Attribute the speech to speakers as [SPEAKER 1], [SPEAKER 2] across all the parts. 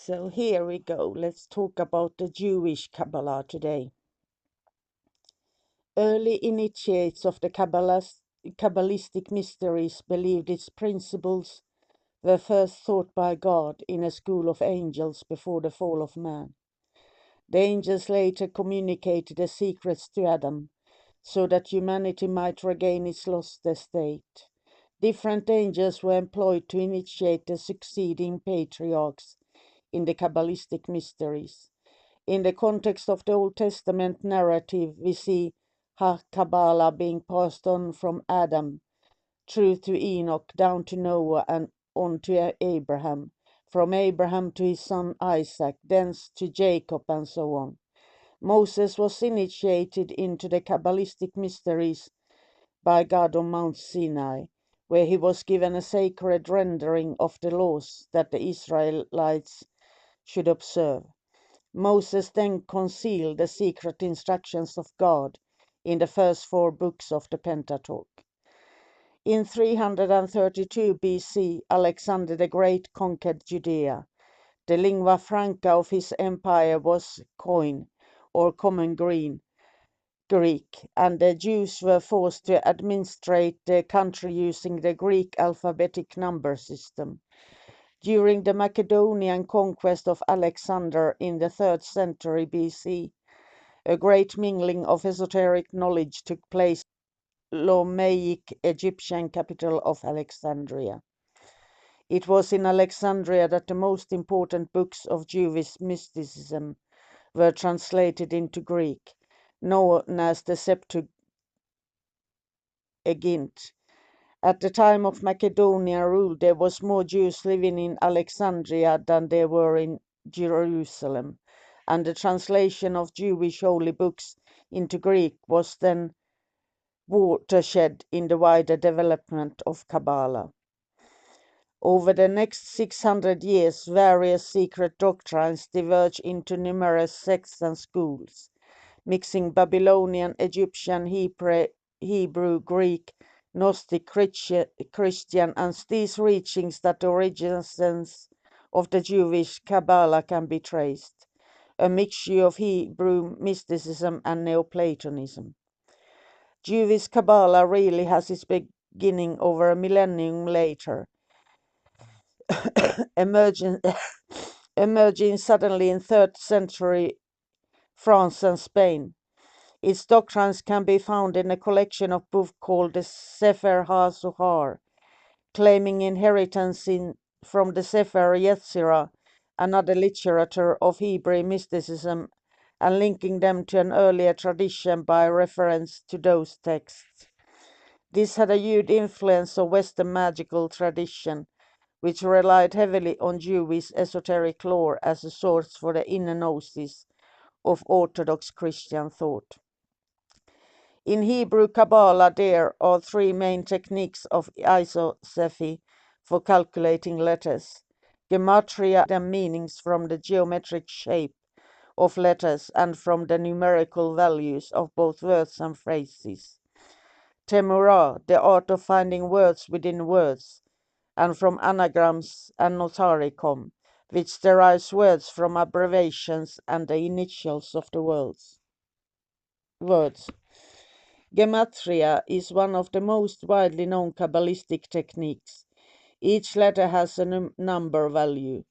[SPEAKER 1] So here we go. Let's talk about the Jewish Kabbalah today. Early initiates of the Kabbalistic mysteries believed its principles were first taught by God in a school of angels before the fall of man. The angels later communicated the secrets to Adam, so that humanity might regain its lost estate. Different angels were employed to initiate the succeeding patriarchs in the Kabbalistic mysteries. In the context of the Old Testament narrative, we see Cabala being passed on from Adam through to Enoch, down to Noah, and on to Abraham, from Abraham to his son Isaac, thence to Jacob, and so on. Moses was initiated into the Kabbalistic mysteries by God on Mount Sinai, where he was given a sacred rendering of the laws that the Israelites should observe. Moses then concealed the secret instructions of God in the first 4 books of the Pentateuch. In 332 BC, Alexander the Great conquered Judea. The lingua franca of his empire was Koine, or Common Greek, and the Jews were forced to administrate the country using the Greek alphabetic number system. During the Macedonian conquest of Alexander in the 3rd century BC, a great mingling of esoteric knowledge took place in the Ptolemaic Egyptian capital of Alexandria. It was in Alexandria that the most important books of Jewish mysticism were translated into Greek, known as the Septuagint. At the time of Macedonian rule, there was more Jews living in Alexandria than there were in Jerusalem, and the translation of Jewish holy books into Greek was then watershed in the wider development of Cabala. Over the next 600 years, various secret doctrines diverged into numerous sects and schools, mixing Babylonian, Egyptian, Hebrew, Greek, Gnostic, Christian, and these reachings that the origins of the Jewish Kabbalah can be traced, a mixture of Hebrew mysticism and Neoplatonism. Jewish Kabbalah really has its beginning over a millennium later, emerging suddenly in 3rd century France and Spain. Its doctrines can be found in a collection of books called the Sefer HaZohar, claiming inheritance from the Sefer Yetzirah, another literature of Hebrew mysticism, and linking them to an earlier tradition by reference to those texts. This had a huge influence on Western magical tradition, which relied heavily on Jewish esoteric lore as a source for the inner gnosis of Orthodox Christian thought. In Hebrew Kabbalah, there are 3 main techniques of isopsephy for calculating letters: Hematuria, the meanings from the geometric shape of letters and from the numerical values of both words and phrases; Temurah, the art of finding words within words, and from anagrams; and Notariqon, which derives words from abbreviations and the initials of the words. Gematria is one of the most widely known Kabbalistic techniques. Each letter has a number value.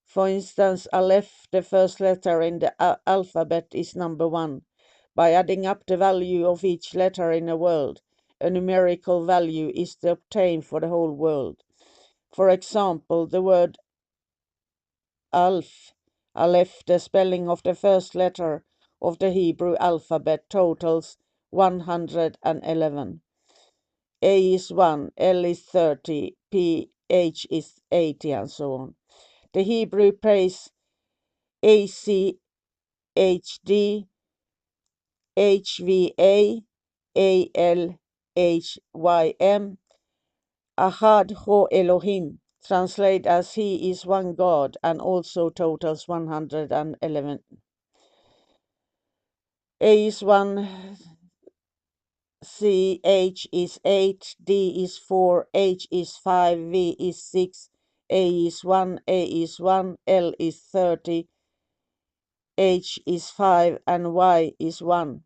[SPEAKER 1] For instance, Aleph, the first letter in the alphabet, is number 1. By adding up the value of each letter in a word, a numerical value is obtained for the whole world. For example, the word Aleph, the spelling of the first letter of the Hebrew alphabet, totals 111. A is 1, L is 30, P, H is 80, and so on. The Hebrew praise ACHD, HVA, ALHYM, Ahad Ho Elohim, translate as He is one God, and also totals 111. A is 1, C, H is 8, D is 4, H is 5, V is 6, A is 1, A is 1, L is 30, H is 5, and Y is 1.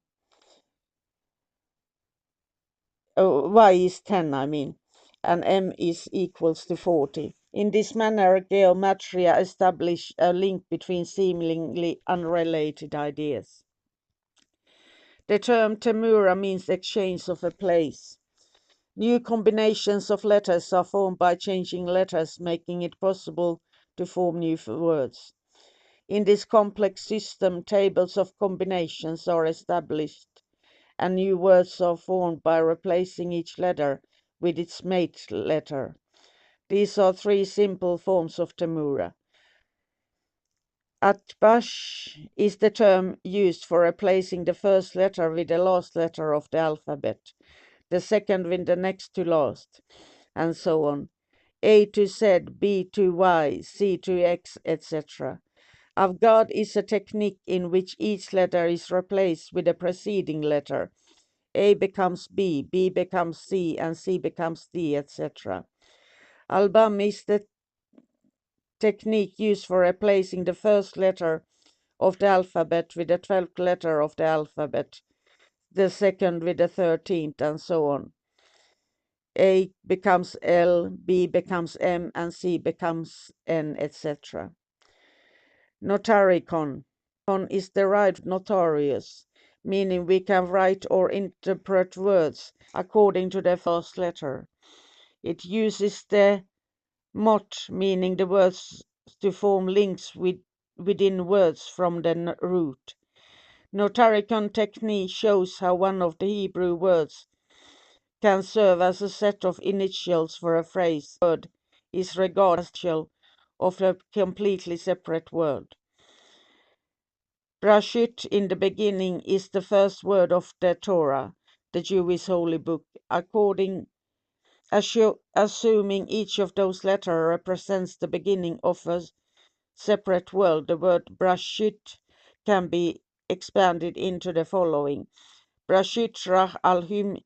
[SPEAKER 1] Y is 10, I mean, and M is equals to 40. In this manner, Hematuria established a link between seemingly unrelated ideas. The term Temurah means exchange of a place. New combinations of letters are formed by changing letters, making it possible to form new words. In this complex system, tables of combinations are established, and new words are formed by replacing each letter with its mate letter. These are three simple forms of Temurah. Atbash is the term used for replacing the first letter with the last letter of the alphabet, the second with the next to last, and so on. A to Z, B to Y, C to X, etc. Avgad is a technique in which each letter is replaced with a preceding letter. A becomes B, B becomes C, and C becomes D, etc. Albam is the technique used for replacing the first letter of the alphabet with the 12th letter of the alphabet, the second with the 13th, and so on. A becomes L, B becomes M, and C becomes N, etc. Notariqon is derived notarius, meaning we can write or interpret words according to their first letter. It uses the mot, meaning the words to form links within words from the root. Notariqon technique shows how one of the Hebrew words can serve as a set of initials for a phrase. The word is regarded as the initial of a completely separate word. Brashit in the beginning is the first word of the Torah, the Jewish holy book. Assuming each of those letters represents the beginning of a separate world, the word Brashit can be expanded into the following: Brashit rach alhim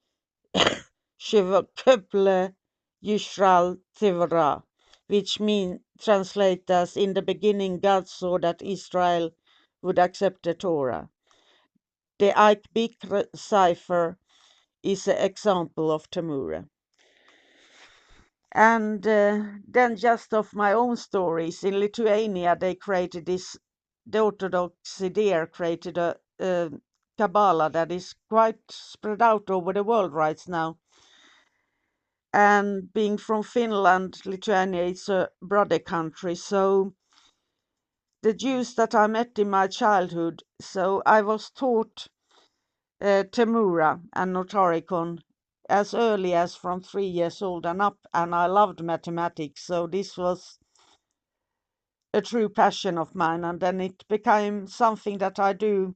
[SPEAKER 1] shivakeple yishral tivra, which means translate as in the beginning God saw that Israel would accept the Torah. The Aikbik cipher is an example of Temurah. And then just of my own stories, in Lithuania they created this, the Orthodox there created a Cabala that is quite spread out over the world right now. And being from Finland, Lithuania is a brother country, so the Jews that I met in my childhood, so I was taught Temurah and Notariqon as early as from 3 years old and up, and I loved mathematics, so this was a true passion of mine, and then it became something that I do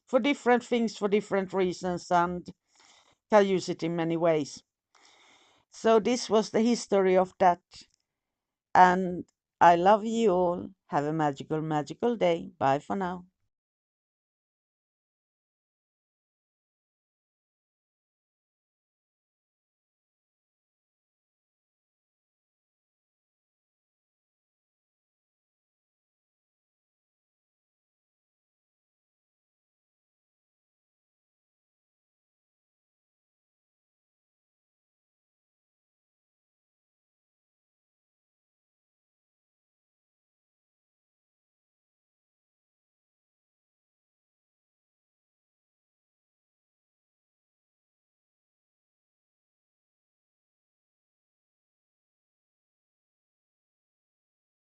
[SPEAKER 1] for different things for different reasons and can use it in many ways. So this was the history of that, and I love you all. Have a magical, magical day. Bye for now.